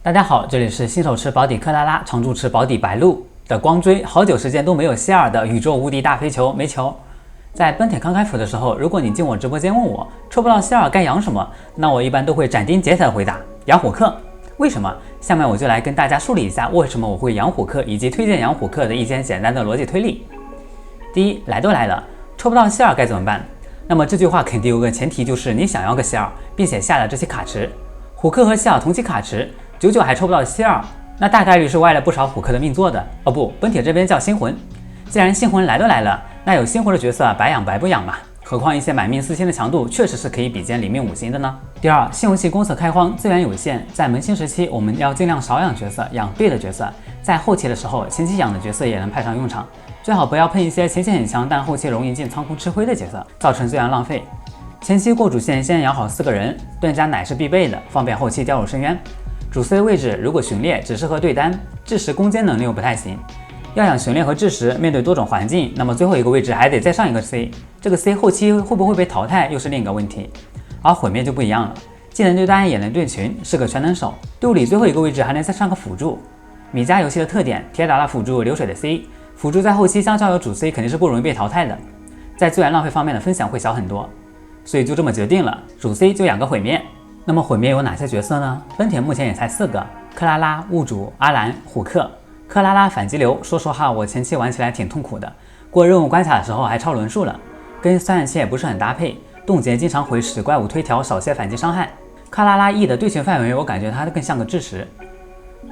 大家好，这里是新手持保底克拉拉，常驻持保底白鹿的光追，好久时间都没有希尔的宇宙无敌大飞球没球。在奔铁刚开服的时候，如果你进我直播间问我抽不到希尔该养什么，那我一般都会斩钉截铁的回答养虎克。为什么？下面我就来跟大家梳理一下为什么我会养虎克，以及推荐养虎克的一些简单的逻辑推理。第一，来都来了，抽不到希尔该怎么办？那么这句话肯定有个前提，就是你想要个希尔，并且下了这些卡池。虎克和希尔同期卡池，久久还抽不到希尔，那大概率是歪了不少虎克的命做的。哦不，奔铁这边叫星魂。既然星魂来都来了，那有星魂的角色白养白不养嘛？何况一些满命4星的强度确实是可以比肩里面5星的呢。第二，新游戏公测开荒，资源有限，在萌新时期我们要尽量少养角色，养对的角色。在后期的时候，前期养的角色也能派上用场，最好不要碰一些前期很强但后期容易进仓库吃灰的角色，造成资源浪费。前期过主线先养好4个人，盾甲奶是必备的，方便后期掉入深渊。主 C 的位置如果巡猎只适合对单，智识攻坚能力又不太行。要养巡猎和智识，面对多种环境，那么最后一个位置还得再上一个 C， 这个 C 后期会不会被淘汰又是另一个问题。而毁灭就不一样了，既能对单也能对群，是个全能手。队伍里最后一个位置还能再上个辅助。米家游戏的特点，铁打的辅助，流水的 C， 辅助在后期相较于主 C 肯定是不容易被淘汰的，在资源浪费方面的分享会小很多。所以就这么决定了，主 C 就养个毁灭。那么毁灭有哪些角色呢？奔铁目前也才4个，克拉拉、物主、阿兰、虎克。克拉拉反击流，说实话我前期玩起来挺痛苦的，过任务关卡的时候还超轮数了，跟酸染器也不是很搭配，冻结经常会使怪物推条少些反击伤害。克拉拉 E 的对群范围我感觉它更像个智识。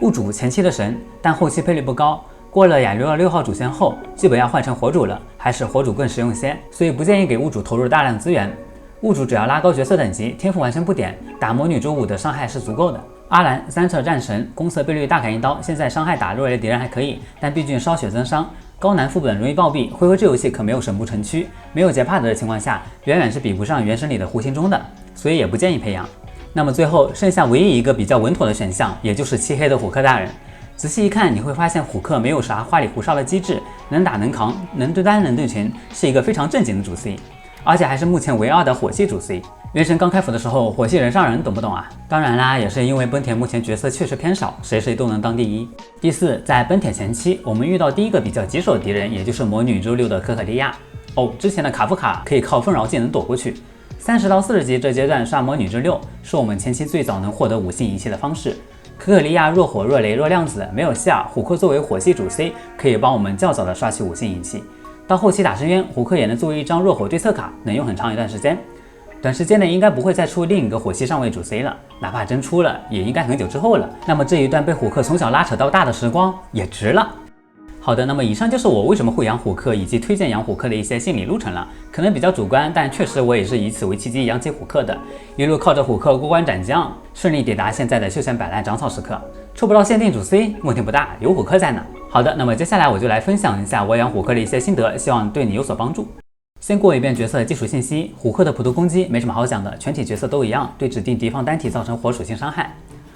物主前期的神，但后期配率不高，过了亚流6号主线后，基本要换成火主了，还是火主更实用些，所以不建议给物主投入大量资源。物主只要拉高角色等级，天赋完成不点，打魔女周5的伤害是足够的。阿兰3侧战神，攻色倍率大砍一刀，现在伤害打弱类敌人还可以，但毕竟烧血增伤，高难副本容易暴毙，回合制游戏可没有省不成区，没有杰帕德的情况下，远远是比不上原神里的胡星中的，所以也不建议培养。那么最后剩下唯一一个比较稳妥的选项，也就是漆黑的虎克大人。仔细一看，你会发现虎克没有啥花里胡哨的机制，能打能扛，能对单能对群，是一个非常正经的主 C。而且还是目前唯二的火系主 C。原神刚开服的时候，火系人上人懂不懂啊？当然啦，也是因为奔铁目前角色确实偏少，谁谁都能当第一。第四，在奔铁前期，我们遇到第一个比较棘手的敌人，也就是魔女周6的可可利亚。之前的卡夫卡可以靠纷扰技能躲过去。30到40级这阶段刷魔女周6，是我们前期最早能获得5星仪器的方式。可可利亚弱火、弱雷、弱量子，没有希尔，虎克作为火系主 C， 可以帮我们较早的刷起5星仪器。到后期打深渊，虎克也能作为一张弱火对策卡，能用很长一段时间。短时间内应该不会再出另一个火系上位主 C 了，哪怕真出了，也应该很久之后了。那么这一段被虎克从小拉扯到大的时光也值了。好的，那么以上就是我为什么会养虎克以及推荐养虎克的一些心理路程了，可能比较主观，但确实我也是以此为契机养起虎克的，一路靠着虎克过关斩将，顺利抵达现在的休闲摆烂长草时刻。抽不到限定主 C 问题不大，有虎克在呢。好的，那么接下来我就来分享一下我养虎克的一些心得，希望对你有所帮助。先过一遍角色的基础信息，虎克的普通攻击没什么好讲的，全体角色都一样，对指定敌方单体造成火属性伤害。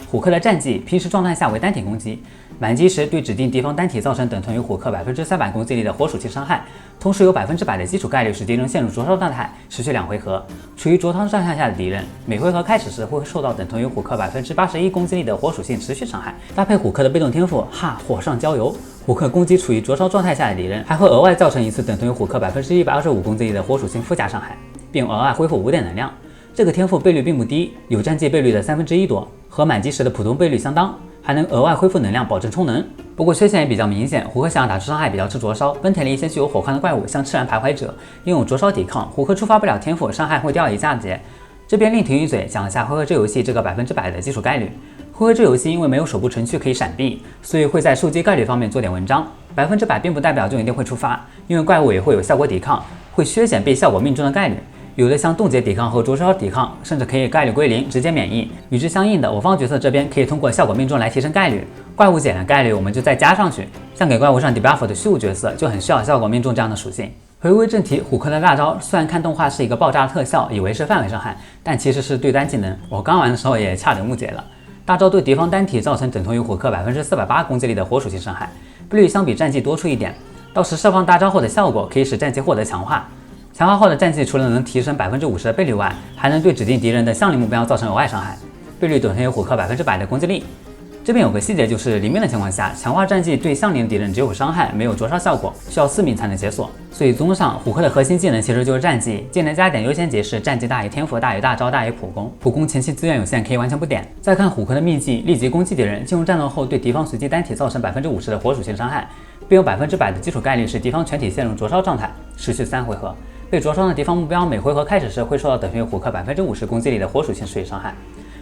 虎克的战绩，平时状态下为单体攻击，满级时对指定敌方单体造成等同于虎克300%攻击力的火属性伤害，同时有100%的基础概率使敌人陷入灼烧状态，持续2回合。处于灼烧状态下的敌人，每回合开始时会受到等同于虎克81%攻击力的火属性持续伤害。搭配虎克的被动天赋火上浇油，虎克攻击处于灼烧状态下的敌人，还会额外造成一次等同于虎克125%攻击力的火属性附加伤害，并额外恢复5点能量。这个天赋倍率并不低，有战绩倍率的1/3多，和满级时的普通倍率相当，还能额外恢复能量，保证充能。不过缺陷也比较明显，虎克想要打出伤害比较吃灼烧，奔铁里一些具有火抗的怪物，像赤然徘徊者，拥有灼烧抵抗，虎克触发不了天赋，伤害会掉一下节。这边另提一嘴，讲一下回合制游戏这个100%的基础概率。回合制游戏因为没有手部程序可以闪避，所以会在受击概率方面做点文章。100%并不代表就一定会触发，因为怪物也会有效果抵抗，会削减被效果命中的概率。有的像冻结抵抗和灼烧抵抗，甚至可以概率归0，直接免疫。与之相应的，我方角色这边可以通过效果命中来提升概率，怪物减的概率我们就再加上去。像给怪物上 debuff 的虚无角色就很需要效果命中这样的属性。回归正题，虎克的大招虽然看动画是一个爆炸特效，以为是范围伤害，但其实是对单技能。我刚玩的时候也差点误解了。大招对敌方单体造成等同于虎克480%攻击力的火属性伤害，倍率相比战绩多出一点。到时释放大招后的效果可以使战绩获得强化。强化后的战绩除了能提升50%的倍率外，还能对指定敌人的相邻目标造成额外伤害，倍率等同于虎克100%的攻击力。这边有个细节，就是里面的情况下，强化战技对相邻敌人只有伤害，没有灼烧效果，需要4名才能解锁。所以综合上，虎克的核心技能其实就是战技，技能加点优先级是战技大于天赋大于大招大于普攻，普攻前期资源有限，可以完全不点。再看虎克的秘技，立即攻击敌人，进入战斗后对敌方随机单体造成50%的火属性伤害，并有100%的基础概率使敌方全体陷入灼烧状态，持续3回合。被灼伤的敌方目标每回合开始时会受到等于虎克50%攻击力的火属性持续伤害。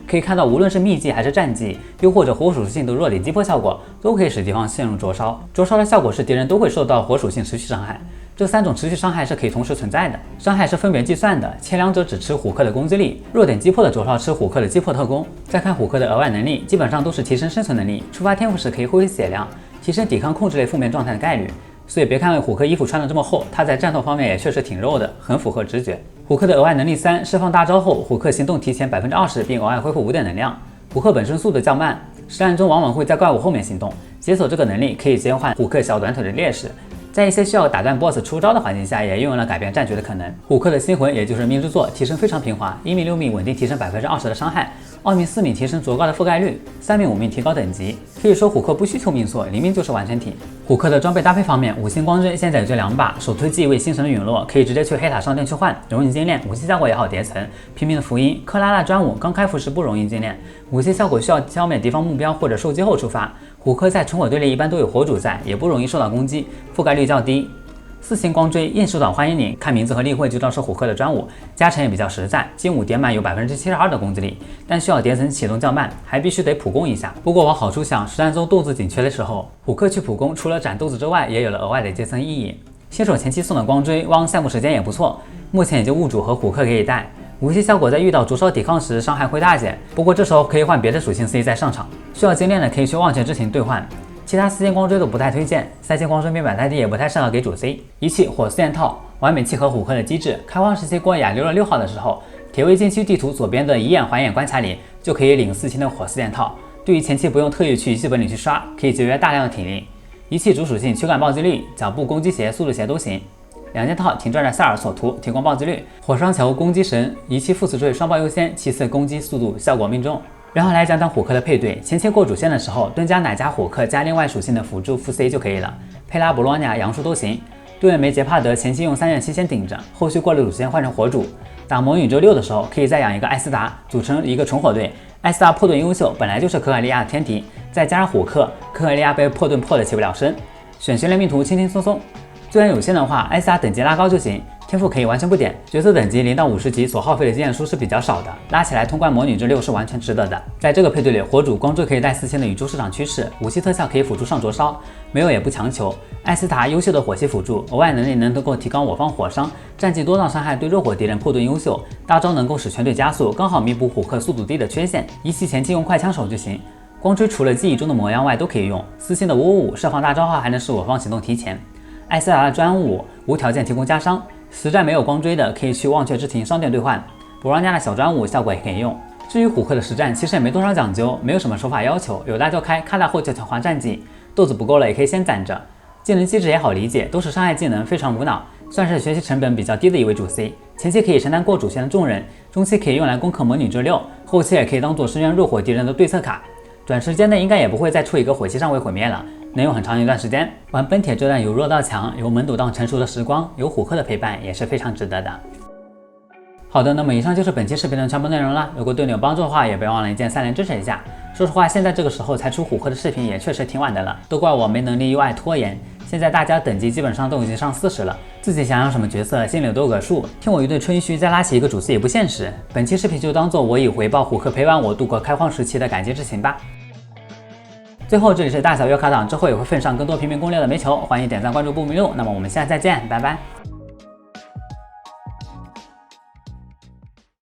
可以看到，无论是秘技还是战技，又或者火属性的弱点击破效果，都可以使敌方陷入灼烧。灼烧的效果是敌人都会受到火属性持续伤害。这3种持续伤害是可以同时存在的，伤害是分别计算的，前两者只吃虎克的攻击力，弱点击破的灼烧吃虎克的击破特攻。再看虎克的额外能力，基本上都是提升生存能力，触发天赋时可以恢复血量，提升抵抗控制类负面状态的概率。所以别看虎克衣服穿得这么厚，他在战斗方面也确实挺肉的，很符合直觉。虎克的额外能力3，释放大招后，虎克行动提前20%，并额外恢复5点能量。虎克本身速度较慢，实战中往往会在怪物后面行动，解锁这个能力可以减缓虎克小短腿的劣势。在一些需要打断 BOSS 出招的环境下，也运用了改变战局的可能。虎克的星魂，也就是命之作，提升非常平滑，1命6命稳定提升20%的伤害，2命4命提升卓高的覆盖率，3命5命提高等级。可以说虎克不需求命缩，0命就是完全体。虎克的装备搭配方面，5星光锥现在有这2把，首推继位星神的陨落，可以直接去黑塔商店去换，容易精炼，5星效果也好叠层。拼命的福音，克拉拉专武刚开服时不容易精炼，5星效果需要消灭敌方目标或者受击后触发。虎克在纯火队里一般都有火主在，也不容易受到攻击，覆盖率较低。4星光锥焰手党欢迎你，看名字和例会就知道是虎克的专武，加成也比较实在，金武叠满有72%的攻击力，但需要叠层启动较慢，还必须得普攻一下。不过往好处想，实战中豆子紧缺的时候，虎克去普攻除了斩豆子之外，也有了额外的阶层意义。新手前期送的光锥汪项目时间也不错，目前也就物主和虎克可以带。武器效果在遇到灼烧抵抗时伤害会大减，不过这时候可以换别的属性 C 再上场，需要精炼的可以去忘却之情兑换。其他4星光锥都不太推荐，3星光锥面板太低也不太适合给主 C。仪器火四件套完美契合虎克的机制，开荒时期过亚流了6号的时候，铁卫禁区地图左边的以眼还眼关卡里就可以领4星的火四件套，对于前期不用特意去仪器本里去刷，可以节约大量的体力。仪器主属性躯干暴击率、脚步攻击鞋、速度鞋都行。2件套挺拽的塞尔索图提供暴击率，火伤球攻击神仪器副死坠双暴优先，其次攻击速度效果命中。然后来讲讲虎克的配对，前期过主线的时候，盾加奶加虎克加另外属性的辅助副 C 就可以了，佩拉博洛尼亚杨树都行。盾没杰帕德前期用3件器先顶着，后续过了主线换成火主。打魔女之6的时候，可以再养一个艾斯达，组成一个纯火队。艾斯达破盾优秀，本来就是可可利亚的天敌，再加上虎克，可可利亚被破盾破的起不了身，选训练命图轻轻松松。资源有限的话，艾斯达等级拉高就行，天赋可以完全不点。角色等级0到50级所耗费的经验数是比较少的，拉起来通关魔女之6是完全值得的。在这个配对里，火主光锥可以带4星的宇宙市场趋势，武器特效可以辅助上灼烧，没有也不强求。艾斯达优秀的火系辅助，额外能力能够提高我方火伤，战绩多档伤害对热火敌人破盾优秀，大招能够使全队加速，刚好弥补虎克速度低的缺陷。仪器前期用快枪手就行。光锥除了记忆中的模样外都可以用，4星的555释放大招后还能使我方行动提前。艾斯达的专武无条件提供加伤，实战没有光锥的可以去忘却之庭商店兑换。博让加的小专武效果也可以用。至于虎克的实战其实也没多少讲究，没有什么手法要求，有大就开，开大后就强化战绩，豆子不够了也可以先攒着。技能机制也好理解，都是伤害技能，非常无脑，算是学习成本比较低的一位主 C。前期可以承担过主线的重任，中期可以用来攻克魔女之6，后期也可以当做支援弱火敌人的对策卡。短时间内应该也不会再出一个火系上位毁灭了，能用很长一段时间。玩本铁这段有弱到强，有门堵到成熟的时光，有虎克的陪伴也是非常值得的。好的，那么以上就是本期视频的全部内容了。如果对你有帮助的话，也别忘了一键3连支持一下。说实话，现在这个时候才出虎克的视频也确实挺晚的了，都怪我没能力又爱拖延。现在大家等级基本上都已经上40了，自己想要什么角色心里都有个数，听我一顿吹嘘再拉起一个主 C 也不现实。本期视频就当做我以回报虎克陪伴我度过开荒时期的感激之情吧。最后，这里是大小月卡党，之后也会分上更多平民攻略的煤球，欢迎点赞关注不迷路。那么我们下次再见，拜拜。